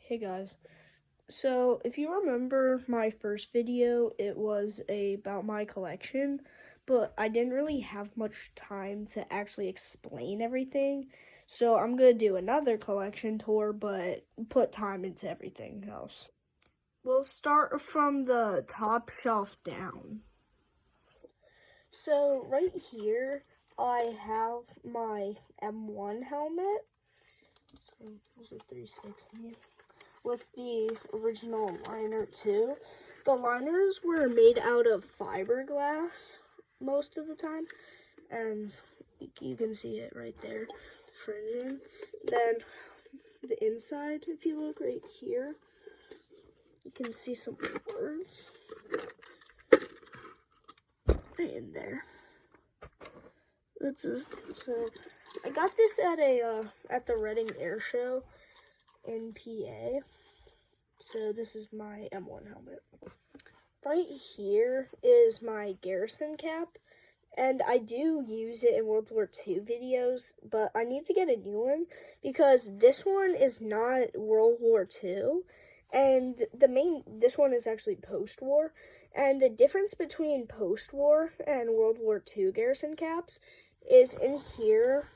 Hey guys, so if you remember my first video, it was about my collection, but I didn't really have much time to actually explain everything. So I'm gonna do another collection tour, but put time into everything else. We'll start from the top shelf down. So right here, I have my M1 helmet. So this is 360. With the original liner too. The liners were made out of fiberglass most of the time, and you can see it right there, fringing. Then the inside, if you look right here, you can see some words right in there. So I got this at the Reading Air Show in PA. So this is my M1 helmet. Right here is my Garrison cap, and I do use it in World War II videos, but I need to get a new one because this one is not World War II, and this one is actually post-war, and the difference between post-war and World War II Garrison caps is in here.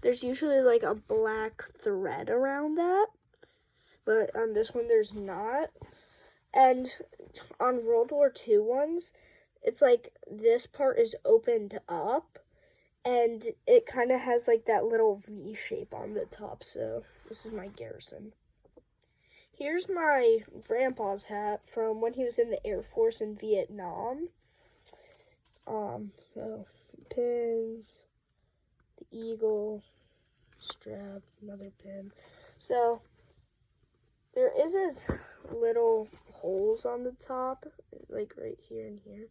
There's usually like a black thread around that, but on this one there's not. And on World War II ones, it's like this part is opened up, and it kind of has like that little V shape on the top. So this is my Garrison. Here's my grandpa's hat from when he was in the Air Force in Vietnam. So pins, the eagle, strap, another pin. So there is a little holes on the top, like right here and here.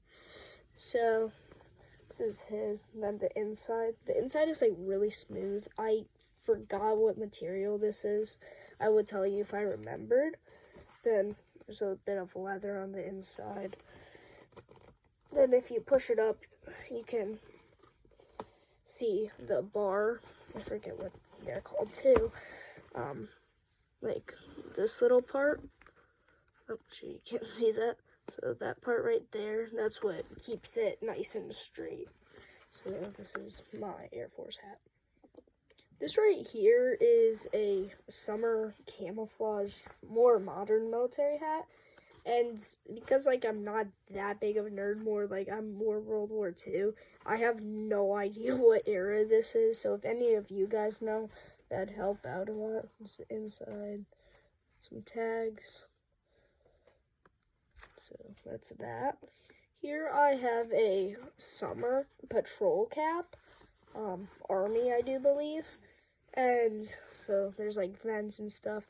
So this is his, and then the inside. The inside is like really smooth. I forgot what material this is. I would tell you if I remembered. Then there's a bit of leather on the inside. Then if you push it up, you can see the bar. I forget what they're called too. Like this little part. Oh, sure you can't see that. So that part right there, that's what keeps it nice and straight. So this is my Air Force hat. This right here is a summer camouflage, more modern military hat. And because like I'm not that big of a nerd, I'm more World War II, I have no idea what era this is. So if any of you guys know, that'd help out a lot. It's the inside, some tags. So that's that. Here I have a summer patrol cap, Army I do believe, and so there's like vents and stuff.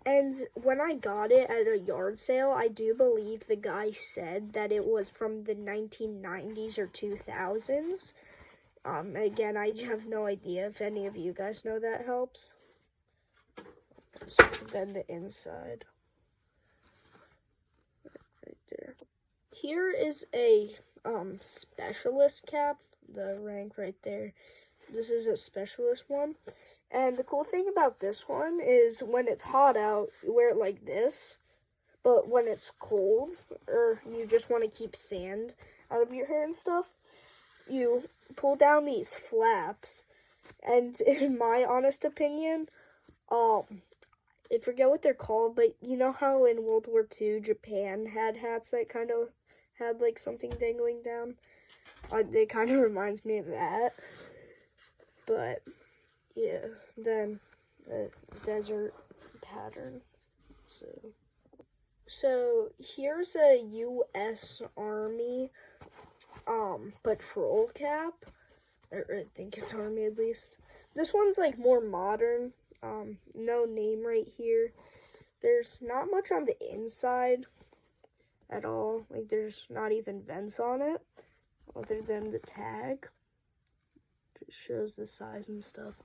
And when I got it at a yard sale, I do believe the guy said that it was from the 1990s or 2000s. Again, I have no idea if any of you guys know, that helps. So then the inside. Right there. Here is a specialist cap, the rank right there. This is a specialist one. And the cool thing about this one is when it's hot out, you wear it like this. But when it's cold, or you just want to keep sand out of your hair and stuff, you pull down these flaps. And in my honest opinion, I forget what they're called, but you know how in World War II, Japan had hats that kind of had like something dangling down? It kind of reminds me of that. But yeah, then the desert pattern. So here's a U.S. Army patrol cap. I think it's Army at least. This one's like more modern. No name right here. There's not much on the inside at all. Like there's not even vents on it other than the tag. It shows the size and stuff.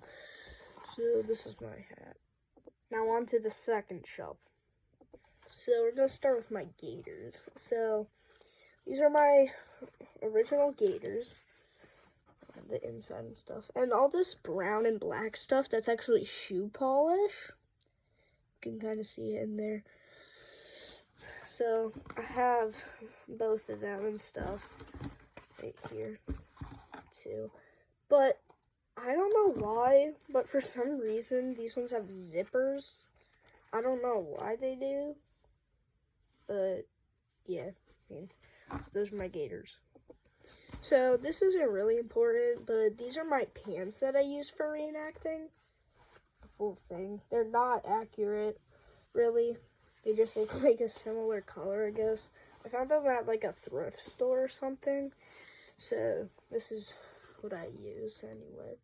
So this is my hat. Now on to the second shelf. So we're going to start with my gaiters. So these are my original gaiters. The inside and stuff. And all this brown and black stuff, that's actually shoe polish. can kind of see it in there. So I have both of them and stuff right here too. But I don't know why, but for some reason these ones have zippers. I don't know why they do, but yeah, I mean, those are my gaiters. So this isn't really important, but these are my pants that I use for reenacting. The full thing. They're not accurate, really. They just look like a similar color, I guess. I found them at like a thrift store or something. So this is what I use anyway.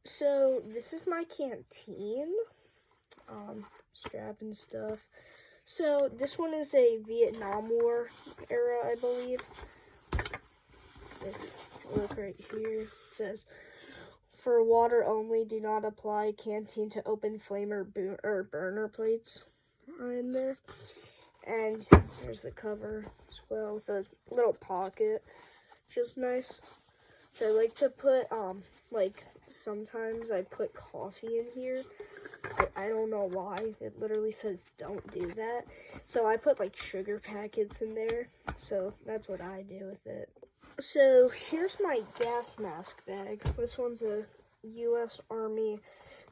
So this is my canteen strap and stuff. So this one is a Vietnam War era, I believe. Look right here. It says, "For water only, do not apply canteen to open flame or burner plates." Are in there. And there's the cover as well with a little pocket, which is nice. So I like to put like sometimes I put coffee in here. I don't know why. It literally says don't do that. So I put like sugar packets in there. So that's what I do with it. So here's my gas mask bag. This one's a U.S. Army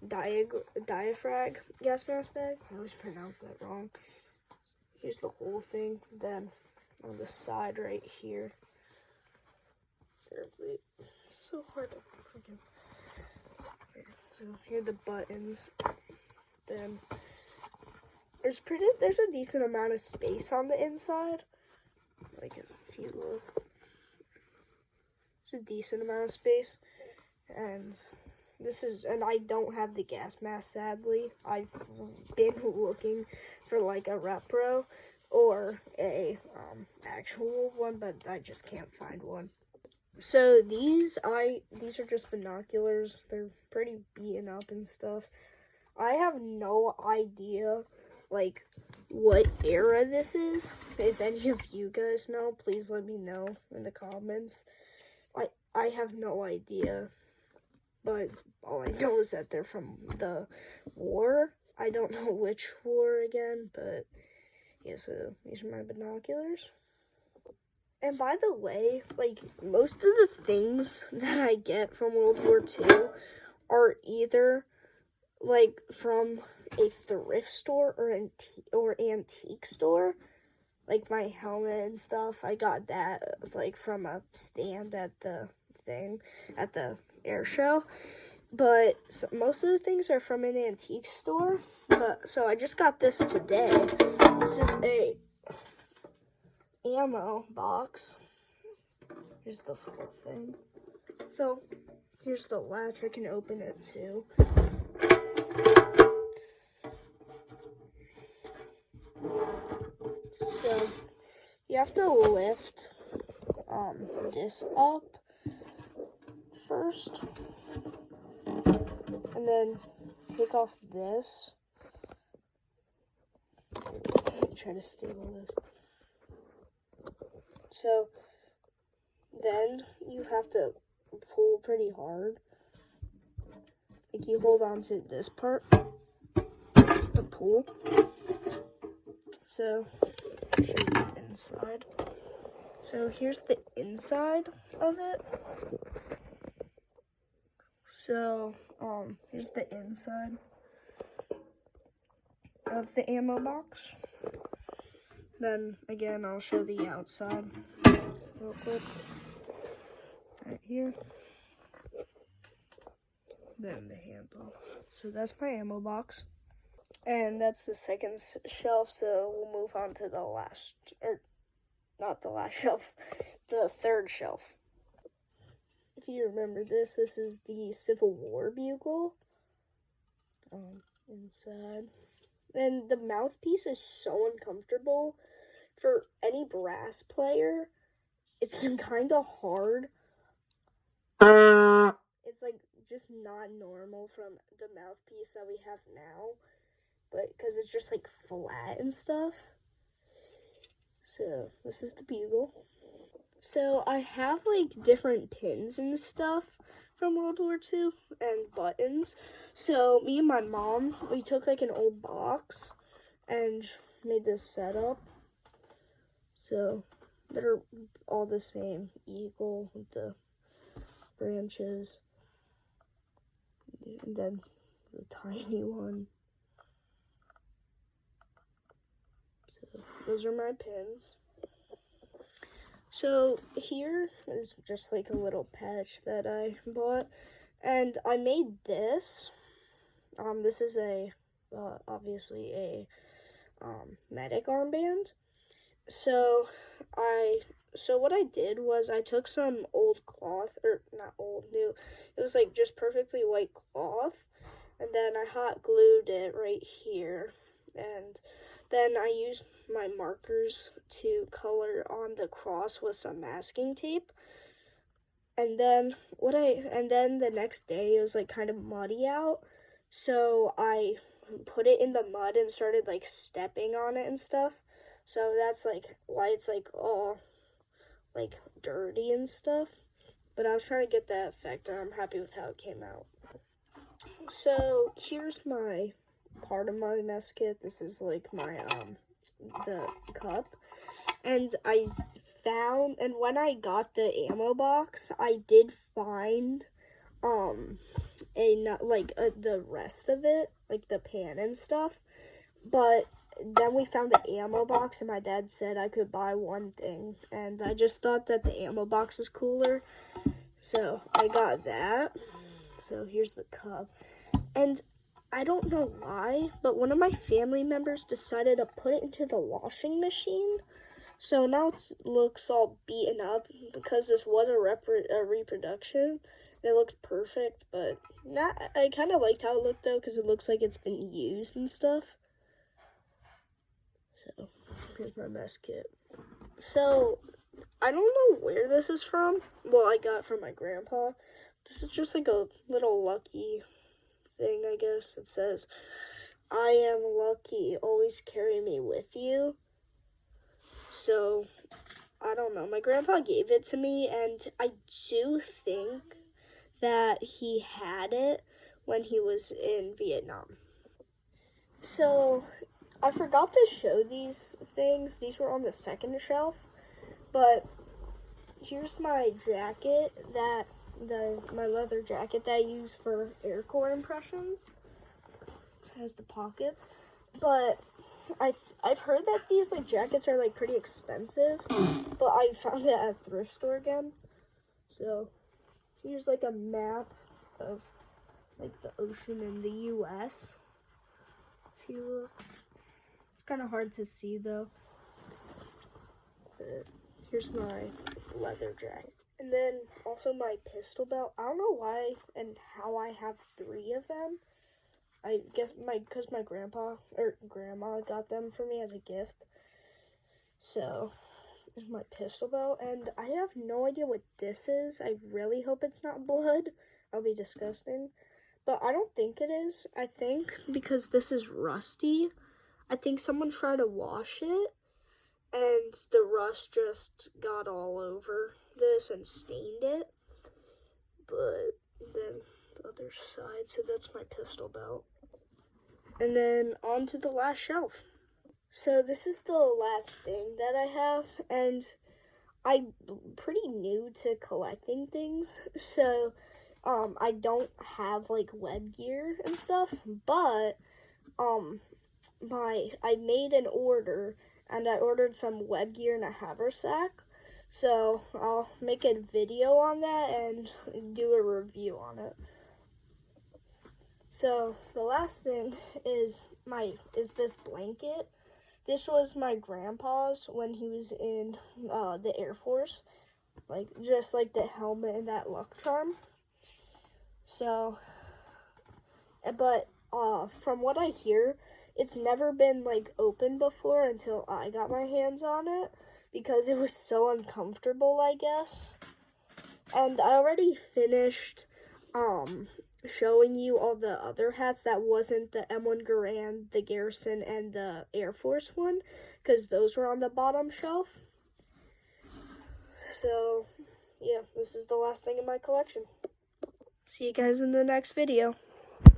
diaphragm gas mask bag. I always pronounce that wrong. Here's the whole thing. Then on the side right here. It's so hard to freaking. So here are the buttons. Then there's a decent amount of space on the inside. Like if you look, there's a decent amount of space. And I don't have the gas mask, sadly. I've been looking for like a repro or a actual one, but I just can't find one. So these are just binoculars. They're pretty beaten up and stuff. I have no idea like what era this is. If any of you guys know, please let me know in the comments. I have no idea. But all I know is that they're from the war. I don't know which war again, but yeah, so these are my binoculars. And by the way, like, most of the things that I get from World War II are either, like, from a thrift store or antique store. Like, my helmet and stuff, I got that, like, from a stand at the air show. But most of the things are from an antique store. So I just got this today. This is a ammo box. Here's the full thing. So here's the latch. I can open it too. So you have to lift this up first, and then take off this. Try to stable this. So then you have to pull pretty hard. Like you hold on to this part, the pull. So I'll show you the inside. So here's the inside of it. So here's the inside of the ammo box. Then again, I'll show the outside real quick. Right here. Then the handle. So that's my ammo box. And that's the second shelf, so we'll move on to the last, or not the last shelf, the third shelf. If you remember this is the Civil War bugle. Inside. And the mouthpiece is so uncomfortable. For any brass player, it's kind of hard. It's like just not normal from the mouthpiece that we have now. But because it's just like flat and stuff. So this is the bugle. So I have like different pins and stuff from World War II and buttons. So me and my mom, we took like an old box and made this setup. So they're all the same eagle with the branches, and then the tiny one. So those are my pins. So here is just like a little patch that I bought, and I made this. This is a obviously a medic armband. So what I did was I took some old cloth, or not old, new. It was like just perfectly white cloth, and then I hot glued it right here, and then I used my markers to color on the cross with some masking tape. And then the next day it was like kind of muddy out, so I put it in the mud and started like stepping on it and stuff. So that's like why it's like all like dirty and stuff. But I was trying to get that effect, and I'm happy with how it came out. So here's my part of my mess kit. This is like my the cup, and I found, and when I got the ammo box, I did find the rest of it, like the pan and stuff. But then we found the ammo box, and my dad said I could buy one thing, and I just thought that the ammo box was cooler, so I got that. So here's the cup, and I don't know why, but one of my family members decided to put it into the washing machine. So now it looks all beaten up because this was a reproduction. And it looks perfect, but I kind of liked how it looked though, because it looks like it's been used and stuff. So here's my mess kit. So I don't know where this is from. Well, I got it from my grandpa. This is just like a little lucky thing, I guess. It says, "I am lucky, always carry me with you." So I don't know. My grandpa gave it to me, and I do think that he had it when he was in Vietnam. So I forgot to show these things. These were on the second shelf, but here's my jacket, my leather jacket that I use for Air Corps impressions. It has the pockets, but I've heard that these like jackets are like pretty expensive, but I found it at a thrift store again. So here's like a map of like the ocean in the U.S. If you look, it's kind of hard to see though. But here's my leather jacket, and then also my pistol belt. I don't know why and how I have 3 of them. I guess because my grandpa or grandma got them for me as a gift. So here's my pistol belt, and I have no idea what this is. I really hope it's not blood. That'll be disgusting. But I don't think it is. I think because this is rusty, I think someone tried to wash it, and the rust just got all over this and stained it. But then the other side, so that's my pistol belt. And then on to the last shelf. So this is the last thing that I have, and I'm pretty new to collecting things, so I don't have like web gear and stuff, but I made an order, and I ordered some web gear and a haversack, so I'll make a video on that and do a review on it. So the last thing is this blanket. This was my grandpa's when he was in the Air Force, like just like the helmet and that luck charm. So, but from what I hear, it's never been like opened before until I got my hands on it, because it was so uncomfortable, I guess. And I already finished showing you all the other hats that wasn't the M1 Garand, the Garrison, and the Air Force one, because those were on the bottom shelf. So, yeah, this is the last thing in my collection. See you guys in the next video.